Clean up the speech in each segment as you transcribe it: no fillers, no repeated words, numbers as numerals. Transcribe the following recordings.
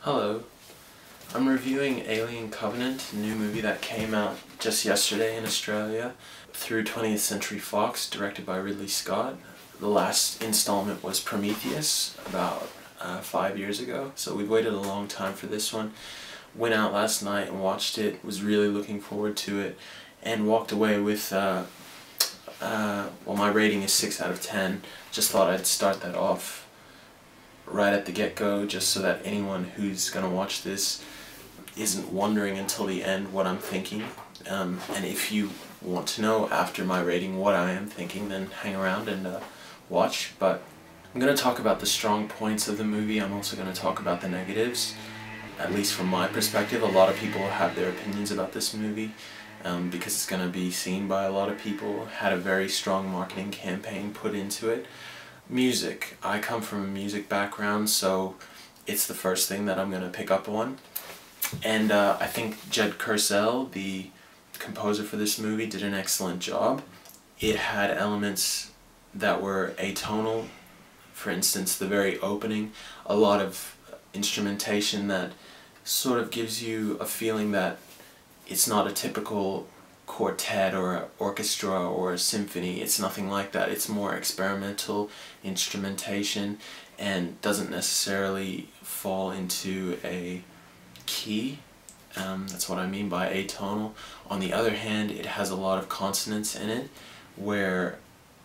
Hello. I'm reviewing Alien Covenant, a new movie that came out just yesterday in Australia through 20th Century Fox, directed by Ridley Scott. The last installment was Prometheus, about 5 years ago, so we've waited a long time for this one. Went out last night and watched it, was really looking forward to it, and walked away with, well, my rating is 6 out of 10. Just thought I'd start that off right at the get-go, just so that anyone who's gonna watch this isn't wondering until the end what I'm thinking. And if you want to know after my rating what I am thinking, then hang around and watch. But I'm gonna talk about the strong points of the movie. I'm also gonna talk about the negatives, at least from my perspective. A lot of people have their opinions about this movie because it's gonna be seen by a lot of people. Had a very strong marketing campaign put into it. Music. I come from a music background, so it's the first thing that I'm going to pick up on. And I think Jed Kersell, the composer for this movie, did an excellent job. It had elements that were atonal. For instance, the very opening, a lot of instrumentation that sort of gives you a feeling that it's not a typical quartet or an orchestra or a symphony. It's nothing like that. It's more experimental instrumentation and doesn't necessarily fall into a key. That's what I mean by atonal. On the other hand, it has a lot of consonance in it, where,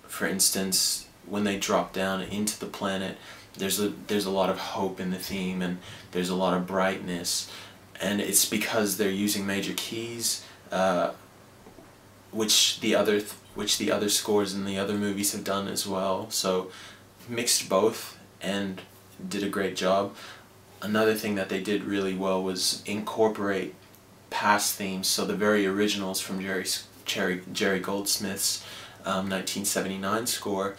for instance, when they drop down into the planet, there's a lot of hope in the theme, and there's a lot of brightness, and it's because they're using major keys, which the other scores in the other movies have done as well. So mixed both and did a great job. Another thing that they did really well was incorporate past themes, so the very originals from Jerry Goldsmith's 1979 score,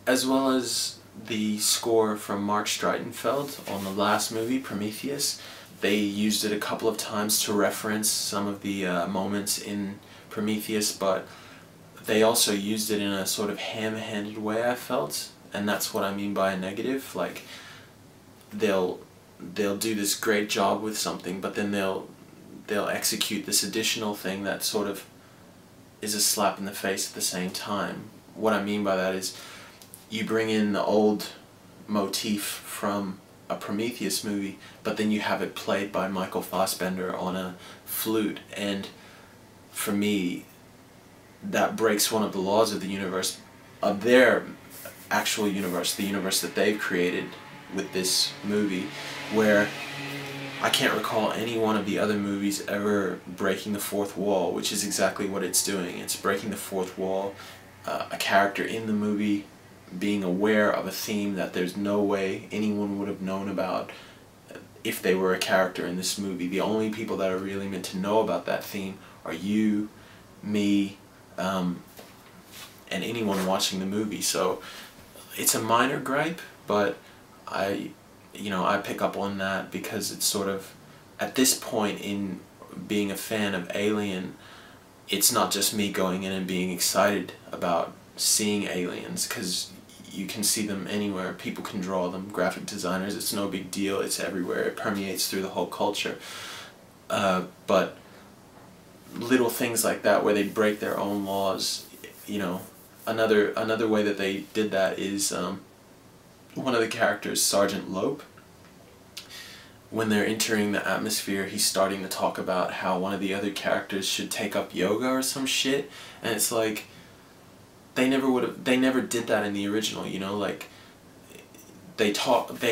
as well as the score from Mark Streitenfeld on the last movie, Prometheus. They used it a couple of times to reference some of the moments in Prometheus, but they also used it in a sort of ham-handed way, I felt, and that's what I mean by a negative. Like, they'll do this great job with something, but then they'll execute this additional thing that sort of is a slap in the face at the same time. What I mean by that is, you bring in the old motif from a Prometheus movie, but then you have it played by Michael Fassbender on a flute, and for me, that breaks one of the laws of the universe, of their actual universe, the universe that they've created with this movie, where I can't recall any one of the other movies ever breaking the fourth wall, which is exactly what it's doing. It's breaking the fourth wall, a character in the movie being aware of a theme that there's no way anyone would have known about if they were a character in this movie. The only people that are really meant to know about that theme are you, me, and anyone watching the movie. So it's a minor gripe, but I pick up on that because it's sort of, at this point in being a fan of Alien, it's not just me going in and being excited about seeing aliens, because you can see them anywhere. People can draw them, graphic designers, it's no big deal, it's everywhere, it permeates through the whole culture. But little things like that where they break their own laws, another way that they did that is one of the characters, Sergeant Lope, when they're entering the atmosphere, he's starting to talk about how one of the other characters should take up yoga or some shit, and it's like, they never did that in the original, like, they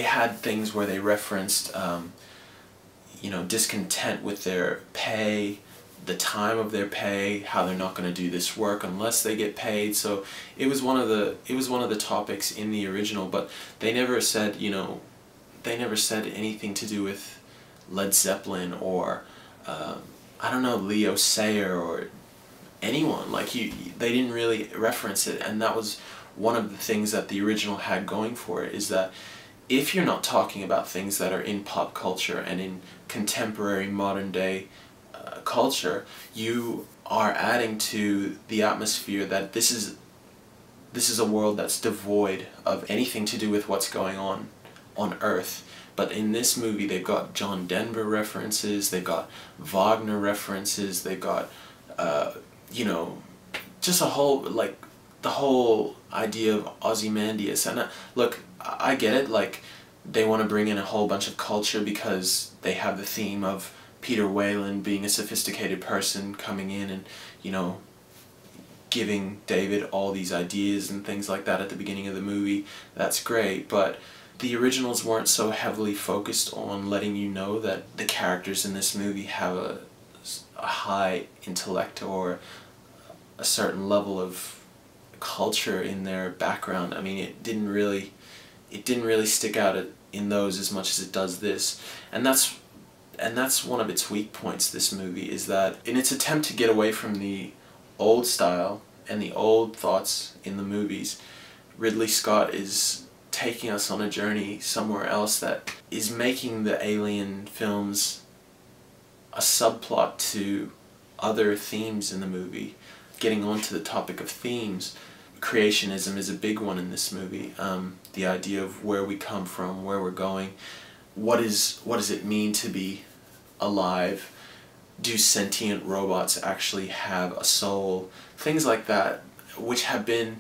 had things where they referenced, discontent with their pay, the time of their pay, how they're not going to do this work unless they get paid. So it was one of the topics in the original, but they never said, anything to do with Led Zeppelin or I don't know, Leo Sayer or anyone. Like, they didn't really reference it, and that was one of the things that the original had going for it, is that if you're not talking about things that are in pop culture and in contemporary modern day culture, you are adding to the atmosphere that this is a world that's devoid of anything to do with what's going on on Earth. But in this movie, they've got John Denver references, they've got Wagner references, they've got, you know, just a whole, like, the whole idea of Ozymandias. And look, I get it, like, they want to bring in a whole bunch of culture because they have the theme of Peter Whalen being a sophisticated person coming in and, you know, giving David all these ideas and things like that at the beginning of the movie. That's great, but the originals weren't so heavily focused on letting you know that the characters in this movie have a high intellect or a certain level of culture in their background. I mean, it didn't really stick out in those as much as it does this, and that's one of its weak points. This movie is that in its attempt to get away from the old style and the old thoughts in the movies, Ridley Scott is taking us on a journey somewhere else that is making the alien films a subplot to other themes in the movie. Getting onto the topic of themes, creationism is a big one in this movie. The idea of where we come from, where we're going, what does it mean to be alive? Do sentient robots actually have a soul? Things like that, which have been,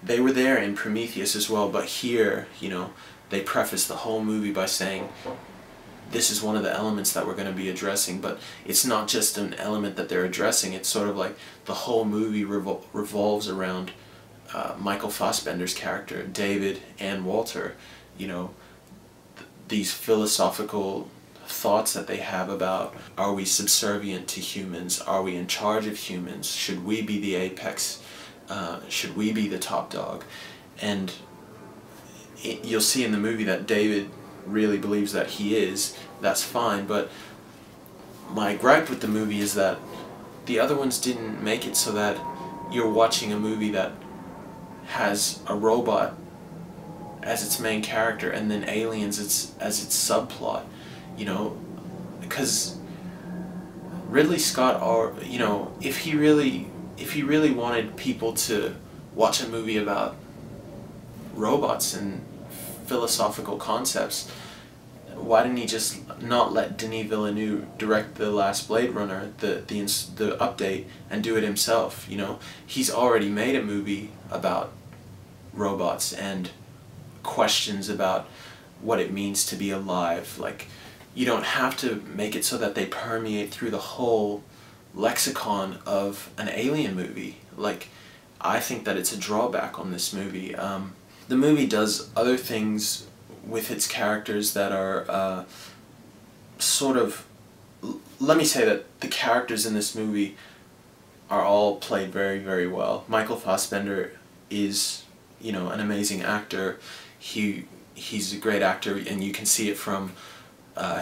they were there in Prometheus as well, but here, you know, they preface the whole movie by saying this is one of the elements that we're going to be addressing, but it's not just an element that they're addressing, it's sort of like the whole movie revolves around Michael Fassbender's character, David and Walter, you know, these philosophical thoughts that they have about, are we subservient to humans, are we in charge of humans, should we be the apex, should we be the top dog? And you'll see in the movie that David really believes that he is. That's fine, but my gripe with the movie is that the other ones didn't make it so that you're watching a movie that has a robot as its main character and then aliens as its subplot, you know, because Ridley Scott, or you know, if he really wanted people to watch a movie about robots and philosophical concepts, why didn't he just not let Denis Villeneuve direct the last Blade Runner, the update, and do it himself? You know, he's already made a movie about robots and questions about what it means to be alive. Like, you don't have to make it so that they permeate through the whole lexicon of an alien movie. Like, I think that it's a drawback on this movie. The movie does other things with its characters that are sort of... Let me say that the characters in this movie are all played very, very well. Michael Fassbender is, you know, an amazing actor. He's a great actor, and you can see it from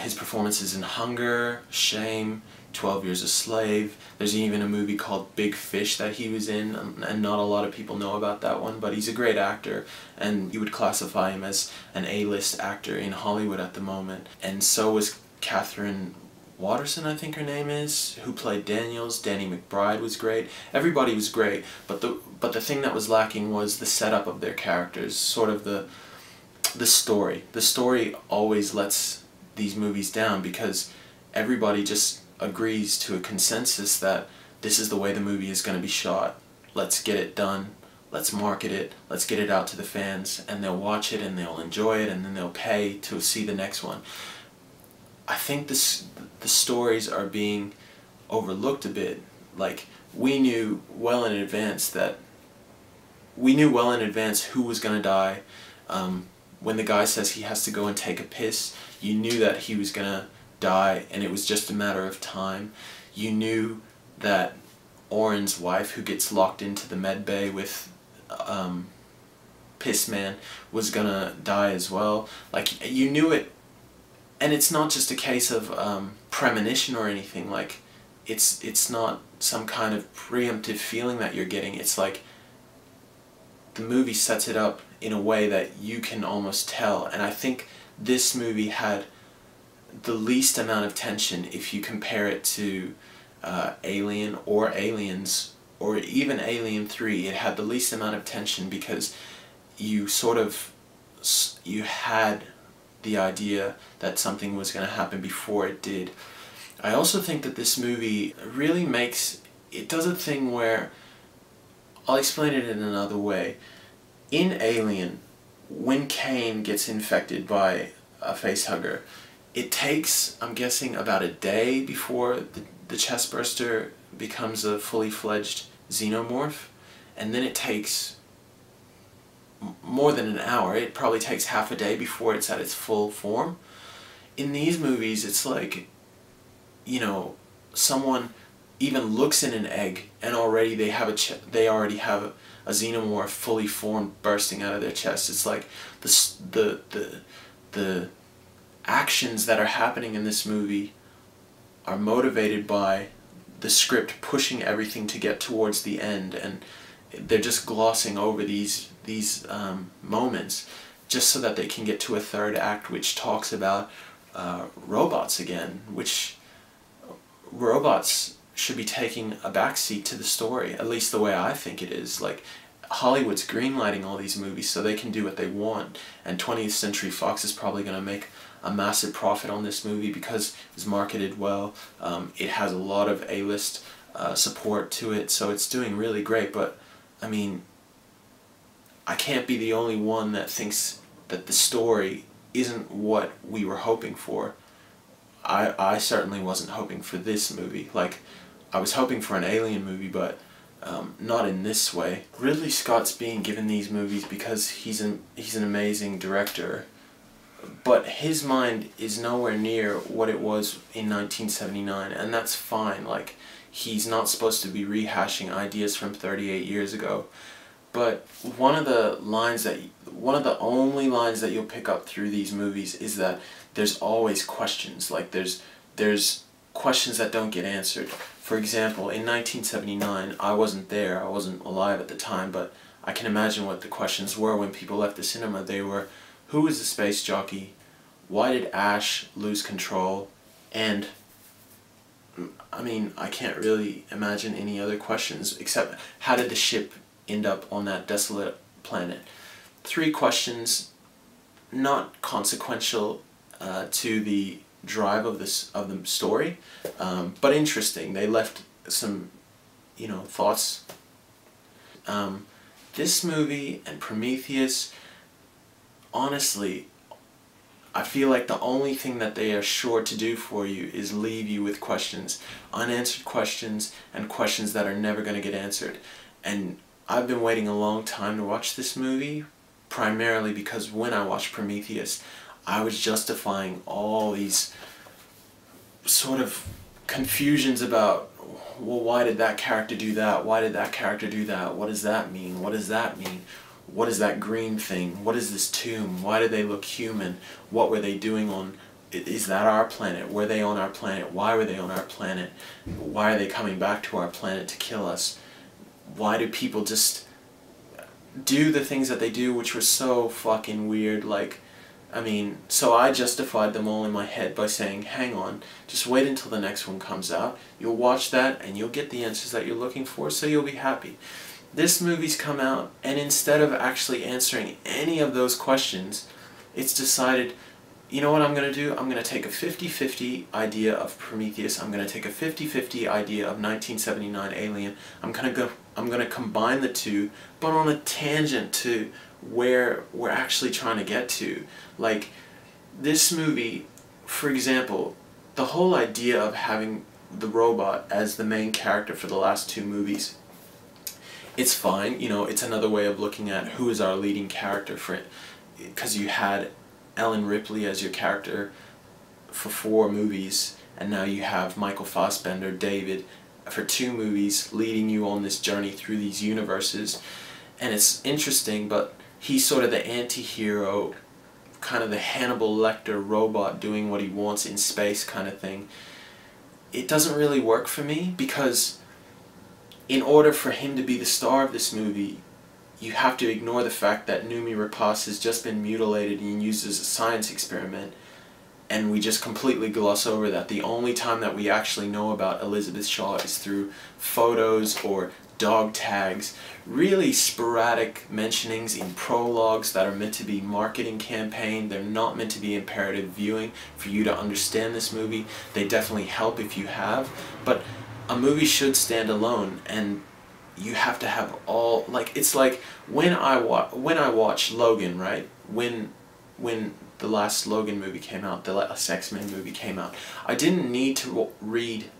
his performances in Hunger, Shame, 12 Years a Slave. There's even a movie called Big Fish that he was in, and not a lot of people know about that one, but he's a great actor, and you would classify him as an A-list actor in Hollywood at the moment. And so was Catherine Watterson, I think her name is, who played Daniels. Danny McBride was great. Everybody was great, but the thing that was lacking was the setup of their characters, sort of the story. The story always lets these movies down because everybody just agrees to a consensus that this is the way the movie is going to be shot. Let's get it done. Let's market it. Let's get it out to the fans, and they'll watch it and they'll enjoy it, and then they'll pay to see the next one. I think the stories are being overlooked a bit. Like, we knew well in advance who was going to die. When the guy says he has to go and take a piss, you knew that he was going to die, and it was just a matter of time. You knew that Oren's wife, who gets locked into the med bay with Piss Man, was gonna die as well. Like, you knew it, and it's not just a case of premonition or anything. Like, it's not some kind of preemptive feeling that you're getting. It's like the movie sets it up in a way that you can almost tell, and I think this movie had the least amount of tension if you compare it to Alien or Aliens or even Alien 3. It had the least amount of tension because you sort of you had the idea that something was going to happen before it did. I also think that this movie really it does a thing where, I'll explain it in another way. In Alien, when Kane gets infected by a facehugger, it takes, I'm guessing, about a day before the chestburster becomes a fully fledged xenomorph, and then it takes more than an hour. It probably takes half a day before it's at its full form. In these movies, it's like, you know, someone even looks in an egg and already they already have a xenomorph fully formed bursting out of their chest. It's like the actions that are happening in this movie are motivated by the script pushing everything to get towards the end, and they're just glossing over these moments just so that they can get to a third act which talks about robots again, which robots should be taking a backseat to the story, at least the way I think it is. Like, Hollywood's greenlighting all these movies so they can do what they want, and 20th Century Fox is probably going to make a massive profit on this movie because it's marketed well. It has a lot of A-list support to it, so it's doing really great. But I mean, I can't be the only one that thinks that the story isn't what we were hoping for. I certainly wasn't hoping for this movie. Like, I was hoping for an Alien movie, but not in this way. Ridley Scott's being given these movies because he's an amazing director, but his mind is nowhere near what it was in 1979, and that's fine. Like, he's not supposed to be rehashing ideas from 38 years ago. But one of the only lines that you'll pick up through these movies is that there's always questions. Like, there's questions that don't get answered. For example, in 1979, I wasn't there, I wasn't alive at the time, but I can imagine what the questions were when people left the cinema. They were, who was the space jockey? Why did Ash lose control? And, I mean, I can't really imagine any other questions except, how did the ship end up on that desolate planet? 3 questions, not consequential to the drive of the story, but interesting. They left some, you know, thoughts. This movie and Prometheus, honestly, I feel like the only thing that they are sure to do for you is leave you with questions, unanswered questions, and questions that are never going to get answered. And I've been waiting a long time to watch this movie, primarily because when I watched Prometheus, I was justifying all these sort of confusions about, well, why did that character do that? Why did that character do that? What does that mean? What does that mean? What is that green thing? What is this tomb? Why do they look human? What were they doing on... Is that our planet? Were they on our planet? Why were they on our planet? Why are they coming back to our planet to kill us? Why do people just do the things that they do, which were so fucking weird? Like, I mean, so I justified them all in my head by saying, hang on, just wait until the next one comes out. You'll watch that and you'll get the answers that you're looking for, so you'll be happy. This movie's come out, and instead of actually answering any of those questions, it's decided, you know what I'm going to do? I'm going to take a 50-50 idea of Prometheus. I'm going to take a 50-50 idea of 1979 Alien. I'm going to combine the two, but on a tangent to where we're actually trying to get to. Like, this movie, for example, the whole idea of having the robot as the main character for the last 2 movies, it's fine. You know, it's another way of looking at who is our leading character for it, because you had Ellen Ripley as your character for 4 movies, and now you have Michael Fassbender, David, for 2 movies, leading you on this journey through these universes. And it's interesting, but he's sort of the anti-hero, kind of the Hannibal Lecter robot doing what he wants in space kind of thing. It doesn't really work for me, because in order for him to be the star of this movie, you have to ignore the fact that Noomi Rapace has just been mutilated and used as a science experiment, and we just completely gloss over that. The only time that we actually know about Elizabeth Shaw is through photos or dog tags, really sporadic mentionings in prologues that are meant to be marketing campaign. They're not meant to be imperative viewing for you to understand this movie. They definitely help if you have, but a movie should stand alone, and you have to have all, like, it's like when I watch Logan, right? When the last Logan movie came out, the last X-Men movie came out, I didn't need to read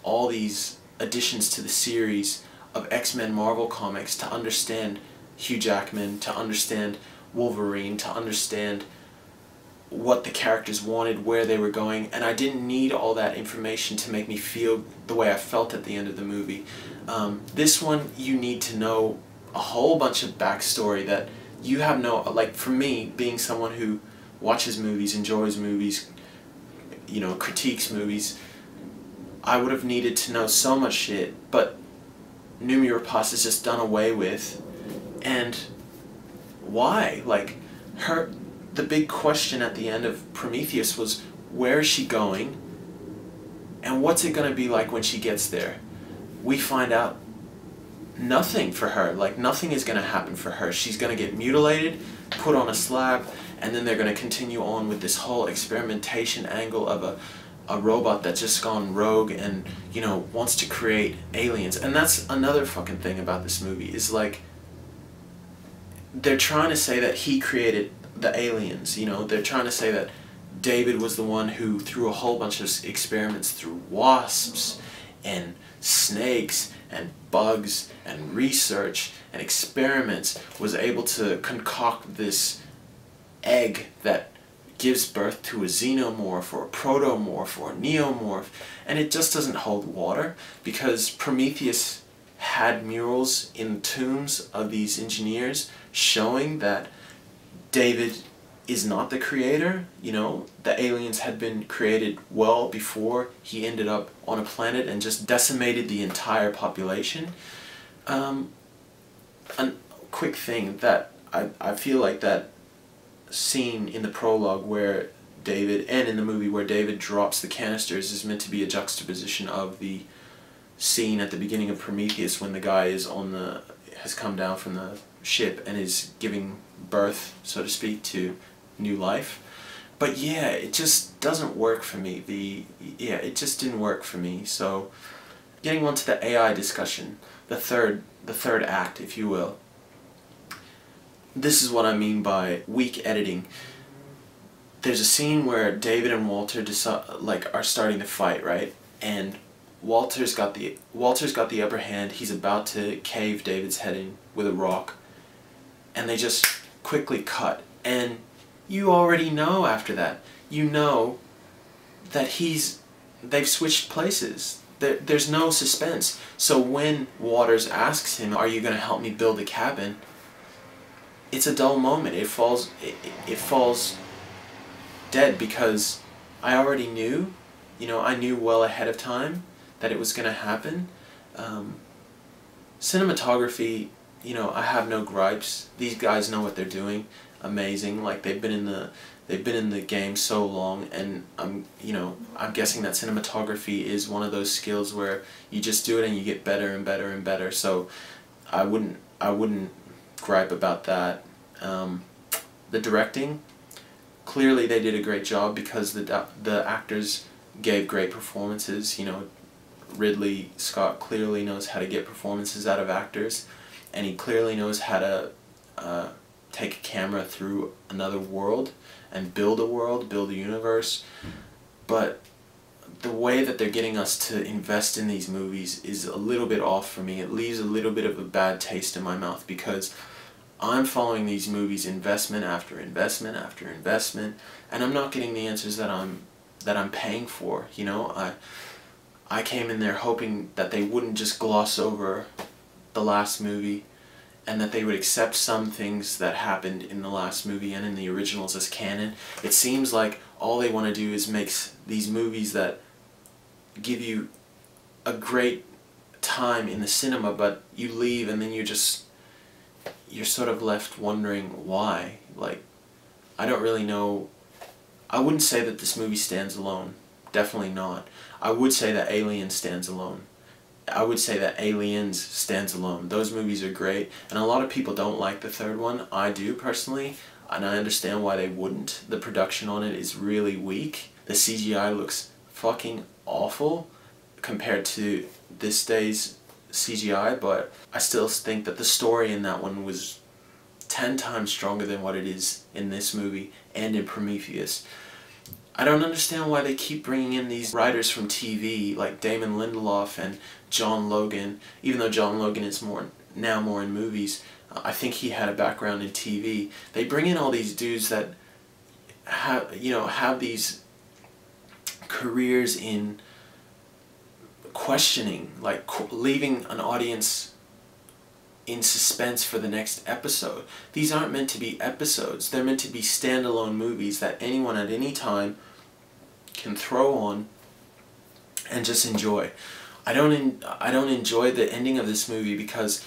all these additions to the series of X-Men Marvel comics to understand Hugh Jackman, to understand Wolverine, to understand what the characters wanted, where they were going, and I didn't need all that information to make me feel the way I felt at the end of the movie. This one, you need to know a whole bunch of backstory that you have no, like, for me, being someone who watches movies, enjoys movies, you know, critiques movies, I would have needed to know so much shit, but Noomi Rapace is just done away with. And why? Like, the big question at the end of Prometheus was, where is she going, and what's it going to be like when she gets there? We find out nothing for her. Like, nothing is going to happen for her. She's going to get mutilated, put on a slab, and then they're going to continue on with this whole experimentation angle of a robot that's just gone rogue and, you know, wants to create aliens. And that's another fucking thing about this movie, is like, they're trying to say that he created the aliens, you know, they're trying to say that David was the one who, through a whole bunch of experiments, through wasps and snakes and bugs and research and experiments, was able to concoct this egg that gives birth to a xenomorph or a protomorph or a neomorph. And it just doesn't hold water, because Prometheus had murals in tombs of these engineers showing that David is not the creator. You know, the aliens had been created well before he ended up on a planet and just decimated the entire population. A quick thing that I feel like that scene in the prologue where David, and in the movie where David drops the canisters, is meant to be a juxtaposition of the scene at the beginning of Prometheus when the guy is has come down from the ship and is giving birth, so to speak, to new life. But yeah, it just doesn't work for me. It just didn't work for me. So, getting on to the AI discussion, the third act, if you will. This is what I mean by weak editing. There's a scene where David and Walter are starting to fight, right? And Walter's got the upper hand. He's about to cave David's head in with a rock, and they just quickly cut. And you already know after that. You know that they've switched places. There's no suspense. So when Waters asks him, "Are you going to help me build a cabin?" it's a dull moment. It falls dead, because I already knew, you know, I knew well ahead of time that it was going to happen. Cinematography, you know, I have no gripes. These guys know what they're doing. Amazing. Like, they've been in the game so long, and I'm guessing that cinematography is one of those skills where you just do it and you get better and better and better. So I wouldn't gripe about that. The directing, clearly they did a great job, because the actors gave great performances. You know, Ridley Scott clearly knows how to get performances out of actors, and he clearly knows how to take a camera through another world and build a universe. But the way that they're getting us to invest in these movies is a little bit off for me. It leaves a little bit of a bad taste in my mouth, because I'm following these movies investment after investment after investment, and I'm not getting the answers that I'm paying for. You know, I came in there hoping that they wouldn't just gloss over the last movie, and that they would accept some things that happened in the last movie and in the originals as canon. It seems like all they want to do is make these movies that give you a great time in the cinema, but you leave and then you're sort of left wondering why. Like, I don't really know. I wouldn't say that this movie stands alone. Definitely not. I would say that Alien stands alone I would say that Aliens stands alone. Those movies are great, and a lot of people don't like the third one. I do personally, and I understand why they wouldn't. The production on it is really weak. The CGI looks fucking awful compared to this day's CGI, but I still think that the story in that one was 10 times stronger than what it is in this movie and in Prometheus. I don't understand why they keep bringing in these writers from TV like Damon Lindelof and John Logan, even though John Logan is more in movies. I think he had a background in TV. They bring in all these dudes that have these careers in questioning, like leaving an audience in suspense for the next episode. These aren't meant to be episodes. They're meant to be standalone movies that anyone at any time can throw on and just enjoy. I don't enjoy the ending of this movie because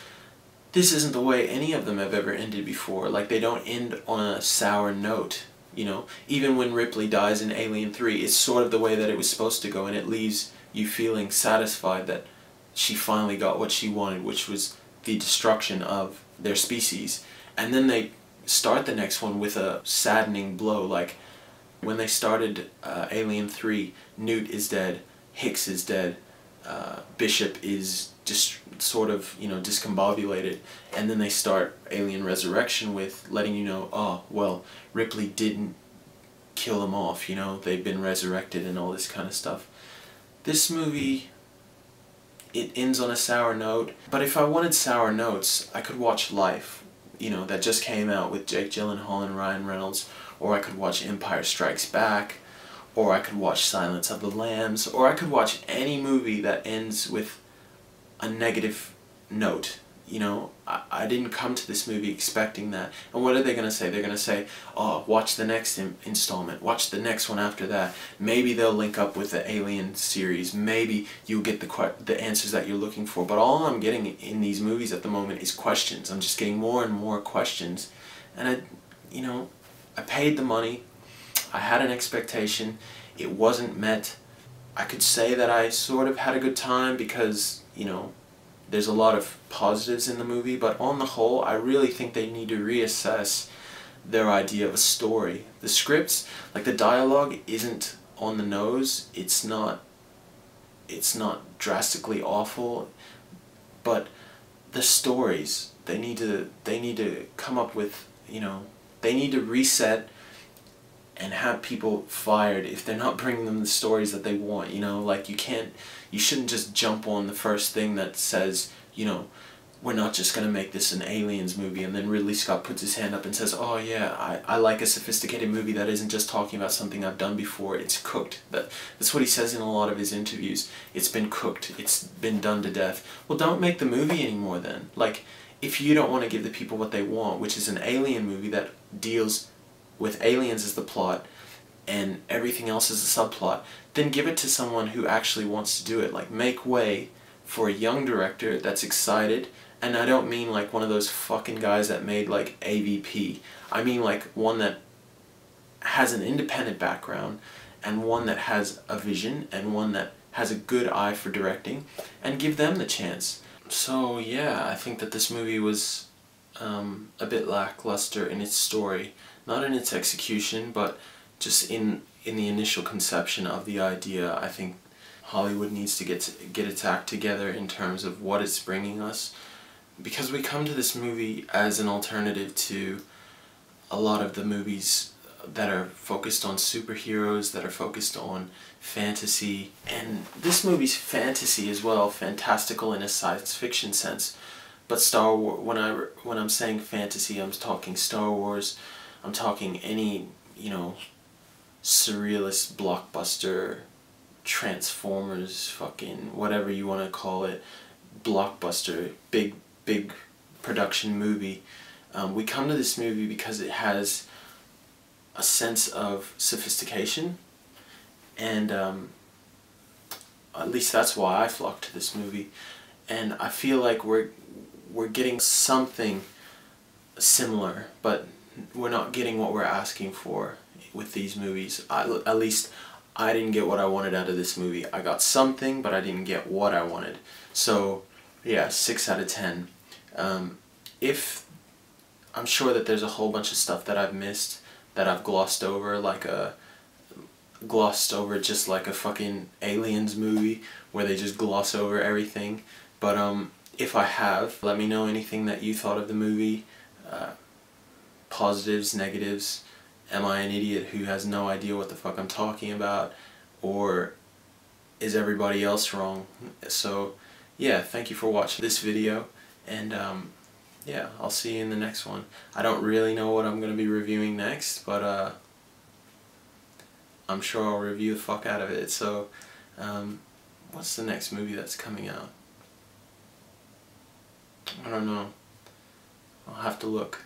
this isn't the way any of them have ever ended before. Like, they don't end on a sour note, you know. Even when Ripley dies in Alien 3, it's sort of the way that it was supposed to go, and it leaves you feeling satisfied that she finally got what she wanted, which was the destruction of their species. And then they start the next one with a saddening blow. Like, when they started Alien 3, Newt is dead, Hicks is dead, Bishop is just sort of, you know, discombobulated, and then they start Alien Resurrection with letting you know, oh, well, Ripley didn't kill them off, you know, they've been resurrected and all this kind of stuff. This movie, it ends on a sour note, but if I wanted sour notes, I could watch Life, you know, that just came out with Jake Gyllenhaal and Ryan Reynolds, or I could watch Empire Strikes Back, or I could watch Silence of the Lambs, or I could watch any movie that ends with a negative note. You know, I didn't come to this movie expecting that. And what are they going to say? They're going to say, oh, watch the next installment, watch the next one after that. Maybe they'll link up with the Alien series. Maybe you'll get the answers that you're looking for. But all I'm getting in these movies at the moment is questions. I'm just getting more and more questions. And I paid the money. I had an expectation. It wasn't met. I could say that I sort of had a good time because, you know, there's a lot of positives in the movie, but on the whole, I really think they need to reassess their idea of a story. The scripts, like the dialogue, isn't on the nose. It's not drastically awful, but the stories, they need to come up with, you know, they need to reset and have people fired if they're not bringing them the stories that they want, you know. Like, you shouldn't just jump on the first thing that says, you know, we're not just going to make this an Aliens movie, and then Ridley Scott puts his hand up and says, oh yeah, I like a sophisticated movie that isn't just talking about something I've done before, it's cooked. That's what he says in a lot of his interviews. It's been cooked, it's been done to death. Well, don't make the movie anymore then. Like, if you don't want to give the people what they want, which is an alien movie that deals with aliens as the plot and everything else as a subplot, then give it to someone who actually wants to do it. Like, make way for a young director that's excited, and I don't mean like one of those fucking guys that made like AVP. I mean like one that has an independent background, and one that has a vision, and one that has a good eye for directing, and give them the chance. So yeah, I think that this movie was a bit lackluster in its story. Not in its execution, but just in the initial conception of the idea. I think Hollywood needs to get its act together in terms of what it's bringing us, because we come to this movie as an alternative to a lot of the movies that are focused on superheroes, that are focused on fantasy, and this movie's fantasy as well, fantastical in a science fiction sense. But Star Wars, when I'm saying fantasy, I'm talking Star Wars. I'm talking any, you know, surrealist blockbuster, Transformers, fucking whatever you want to call it, blockbuster, big production movie. We come to this movie because it has a sense of sophistication, and at least that's why I flocked to this movie. And I feel like we're getting something similar, but we're not getting what we're asking for with these movies. At least I didn't get what I wanted out of this movie. I got something, but I didn't get what I wanted. So, yeah, 6 out of 10. If I'm sure that there's a whole bunch of stuff that I've missed, that I've glossed over, just like a fucking Aliens movie where they just gloss over everything. But if I have, let me know anything that you thought of the movie, positives, negatives. Am I an idiot who has no idea what the fuck I'm talking about, or is everybody else wrong? So yeah, thank you for watching this video, and yeah, I'll see you in the next one. I don't really know what I'm going to be reviewing next, but I'm sure I'll review the fuck out of it. So what's the next movie that's coming out? I don't know. I'll have to look.